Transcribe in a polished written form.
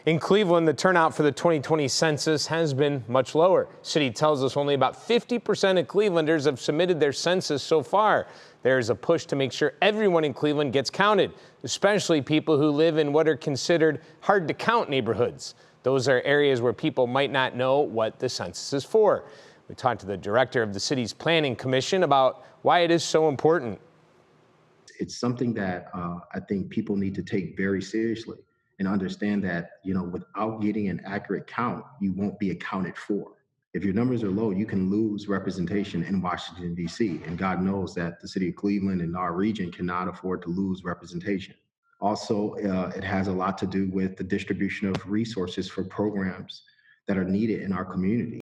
In Cleveland, the turnout for the 2020 census has been much lower. City tells us only about 50% of Clevelanders have submitted their census so far. There's a push to make sure everyone in Cleveland gets counted, especially people who live in what are considered hard to count neighborhoods. Those are areas where people might not know what the census is for. We talked to the director of the city's planning commission about why it is so important. It's something that I think people need to take very seriously and understand that, without getting an accurate count, you won't be accounted for. If your numbers are low, you can lose representation in Washington, D.C. And God knows that the city of Cleveland and our region cannot afford to lose representation. Also, it has a lot to do with the distribution of resources for programs that are needed in our community.